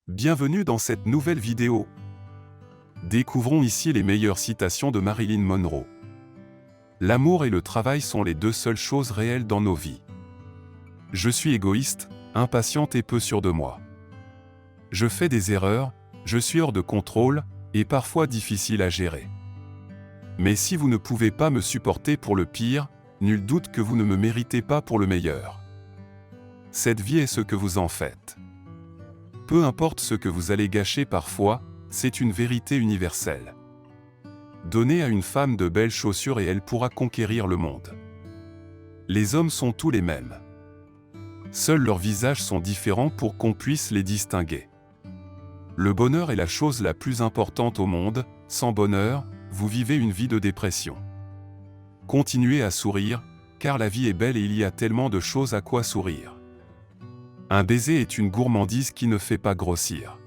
Bienvenue dans cette nouvelle vidéo. Découvrons ici les meilleures citations de Marilyn Monroe. L'amour et le travail sont les deux seules choses réelles dans nos vies. Je suis égoïste, impatiente et peu sûre de moi. Je fais des erreurs, je suis hors de contrôle, et parfois difficile à gérer. Mais si vous ne pouvez pas me supporter pour le pire, nul doute que vous ne me méritez pas pour le meilleur. Cette vie est ce que vous en faites. Peu importe ce que vous allez gâcher parfois, c'est une vérité universelle. Donnez à une femme de belles chaussures et elle pourra conquérir le monde. Les hommes sont tous les mêmes. Seuls leurs visages sont différents pour qu'on puisse les distinguer. Le bonheur est la chose la plus importante au monde, sans bonheur, vous vivez une vie de dépression. Continuez à sourire, car la vie est belle et il y a tellement de choses à quoi sourire. Un baiser est une gourmandise qui ne fait pas grossir.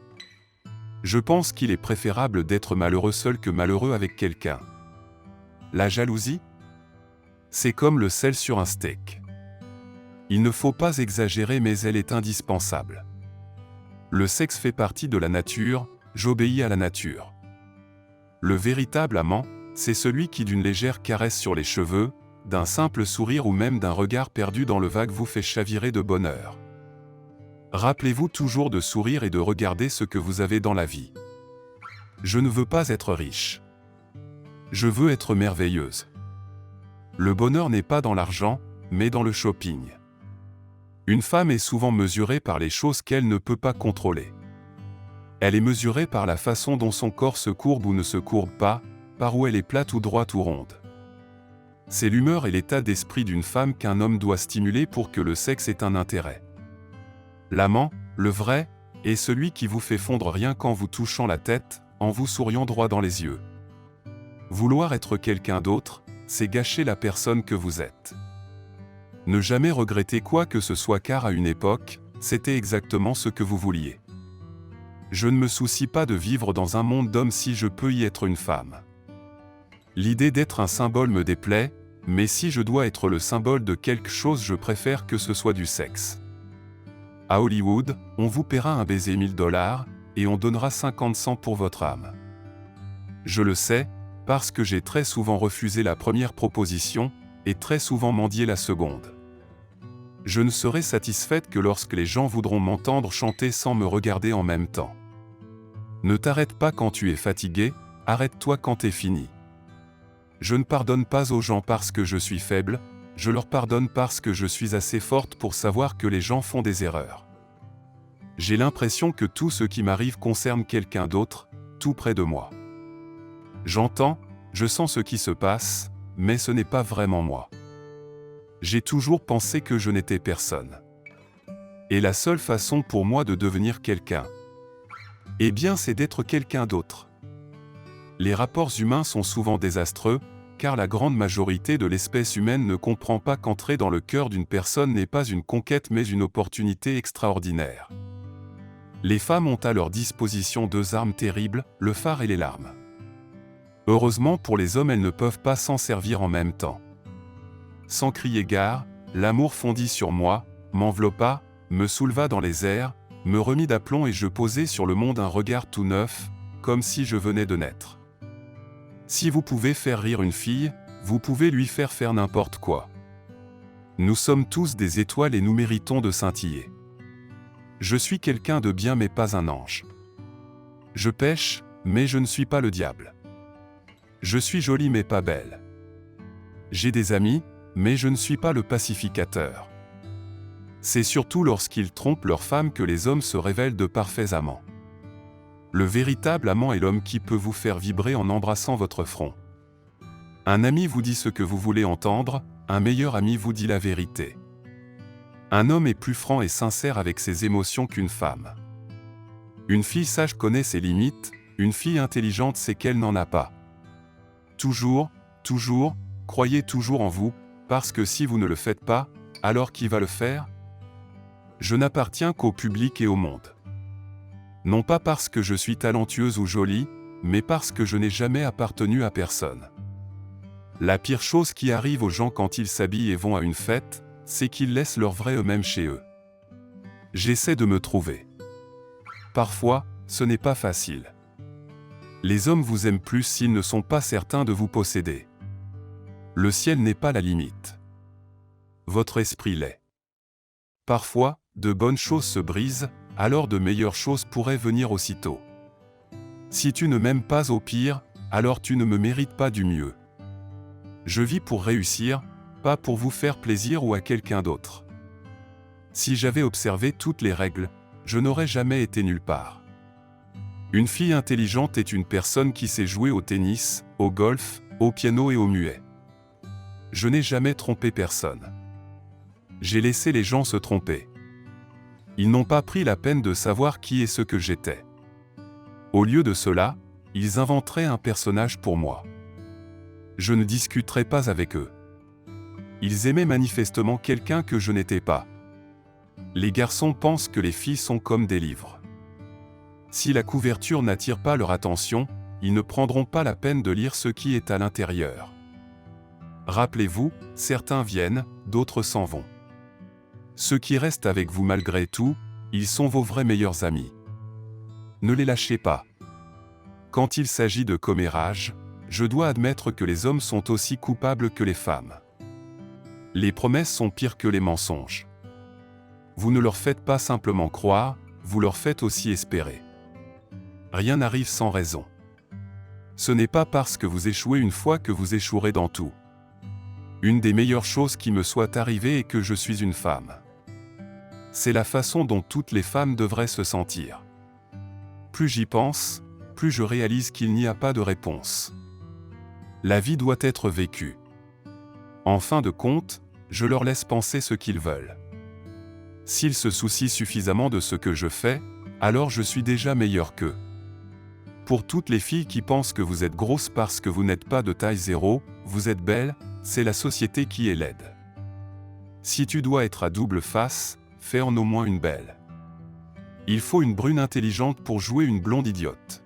Je pense qu'il est préférable d'être malheureux seul que malheureux avec quelqu'un. La jalousie? C'est comme le sel sur un steak. Il ne faut pas exagérer mais elle est indispensable. Le sexe fait partie de la nature, j'obéis à la nature. Le véritable amant, c'est celui qui d'une légère caresse sur les cheveux, d'un simple sourire ou même d'un regard perdu dans le vague vous fait chavirer de bonheur. Rappelez-vous toujours de sourire et de regarder ce que vous avez dans la vie. Je ne veux pas être riche. Je veux être merveilleuse. Le bonheur n'est pas dans l'argent, mais dans le shopping. Une femme est souvent mesurée par les choses qu'elle ne peut pas contrôler. Elle est mesurée par la façon dont son corps se courbe ou ne se courbe pas, par où elle est plate ou droite ou ronde. C'est l'humeur et l'état d'esprit d'une femme qu'un homme doit stimuler pour que le sexe ait un intérêt. L'amant, le vrai, est celui qui vous fait fondre rien qu'en vous touchant la tête, en vous souriant droit dans les yeux. Vouloir être quelqu'un d'autre, c'est gâcher la personne que vous êtes. Ne jamais regretter quoi que ce soit car à une époque, c'était exactement ce que vous vouliez. Je ne me soucie pas de vivre dans un monde d'hommes si je peux y être une femme. L'idée d'être un symbole me déplaît, mais si je dois être le symbole de quelque chose je préfère que ce soit du sexe. À Hollywood, on vous paiera un baiser $1000 et on donnera 50 cents pour votre âme. Je le sais, parce que j'ai très souvent refusé la première proposition et très souvent mendié la seconde. Je ne serai satisfaite que lorsque les gens voudront m'entendre chanter sans me regarder en même temps. Ne t'arrête pas quand tu es fatigué, arrête-toi quand t'es fini. Je ne pardonne pas aux gens parce que je suis faible, je leur pardonne parce que je suis assez forte pour savoir que les gens font des erreurs. J'ai l'impression que tout ce qui m'arrive concerne quelqu'un d'autre, tout près de moi. J'entends, je sens ce qui se passe, mais ce n'est pas vraiment moi. J'ai toujours pensé que je n'étais personne. Et la seule façon pour moi de devenir quelqu'un, eh bien c'est d'être quelqu'un d'autre. Les rapports humains sont souvent désastreux, car la grande majorité de l'espèce humaine ne comprend pas qu'entrer dans le cœur d'une personne n'est pas une conquête mais une opportunité extraordinaire. Les femmes ont à leur disposition deux armes terribles, le phare et les larmes. Heureusement pour les hommes elles ne peuvent pas s'en servir en même temps. Sans crier gare, l'amour fondit sur moi, m'enveloppa, me souleva dans les airs, me remit d'aplomb et je posai sur le monde un regard tout neuf, comme si je venais de naître. Si vous pouvez faire rire une fille, vous pouvez lui faire faire n'importe quoi. Nous sommes tous des étoiles et nous méritons de scintiller. Je suis quelqu'un de bien mais pas un ange. Je pêche, mais je ne suis pas le diable. Je suis jolie mais pas belle. J'ai des amis, mais je ne suis pas le pacificateur. C'est surtout lorsqu'ils trompent leur femme que les hommes se révèlent de parfaits amants. Le véritable amant est l'homme qui peut vous faire vibrer en embrassant votre front. Un ami vous dit ce que vous voulez entendre, un meilleur ami vous dit la vérité. Un homme est plus franc et sincère avec ses émotions qu'une femme. Une fille sage connaît ses limites, une fille intelligente sait qu'elle n'en a pas. Toujours, croyez toujours en vous, parce que si vous ne le faites pas, alors qui va le faire? Je n'appartiens qu'au public et au monde. Non pas parce que je suis talentueuse ou jolie, mais parce que je n'ai jamais appartenu à personne. La pire chose qui arrive aux gens quand ils s'habillent et vont à une fête, c'est qu'ils laissent leur vrai eux-mêmes chez eux. J'essaie de me trouver. Parfois, ce n'est pas facile. Les hommes vous aiment plus s'ils ne sont pas certains de vous posséder. Le ciel n'est pas la limite. Votre esprit l'est. Parfois, de bonnes choses se brisent, alors de meilleures choses pourraient venir aussitôt. Si tu ne m'aimes pas au pire, alors tu ne me mérites pas du mieux. Je vis pour réussir, pas pour vous faire plaisir ou à quelqu'un d'autre. Si j'avais observé toutes les règles, je n'aurais jamais été nulle part. Une fille intelligente est une personne qui sait jouer au tennis, au golf, au piano et au muet. Je n'ai jamais trompé personne. J'ai laissé les gens se tromper. Ils n'ont pas pris la peine de savoir qui et ce que j'étais. Au lieu de cela, ils inventeraient un personnage pour moi. Je ne discuterai pas avec eux. Ils aimaient manifestement quelqu'un que je n'étais pas. Les garçons pensent que les filles sont comme des livres. Si la couverture n'attire pas leur attention, ils ne prendront pas la peine de lire ce qui est à l'intérieur. Rappelez-vous, certains viennent, d'autres s'en vont. Ceux qui restent avec vous malgré tout, ils sont vos vrais meilleurs amis. Ne les lâchez pas. Quand il s'agit de commérage, je dois admettre que les hommes sont aussi coupables que les femmes. Les promesses sont pires que les mensonges. Vous ne leur faites pas simplement croire, vous leur faites aussi espérer. Rien n'arrive sans raison. Ce n'est pas parce que vous échouez une fois que vous échouerez dans tout. Une des meilleures choses qui me soit arrivée est que je suis une femme. C'est la façon dont toutes les femmes devraient se sentir. Plus j'y pense, plus je réalise qu'il n'y a pas de réponse. La vie doit être vécue. En fin de compte, je leur laisse penser ce qu'ils veulent. S'ils se soucient suffisamment de ce que je fais, alors je suis déjà meilleur qu'eux. Pour toutes les filles qui pensent que vous êtes grosse parce que vous n'êtes pas de taille 0, vous êtes belle, c'est la société qui est laide. Si tu dois être à double face, fais en au moins une belle. Il faut une brune intelligente pour jouer une blonde idiote.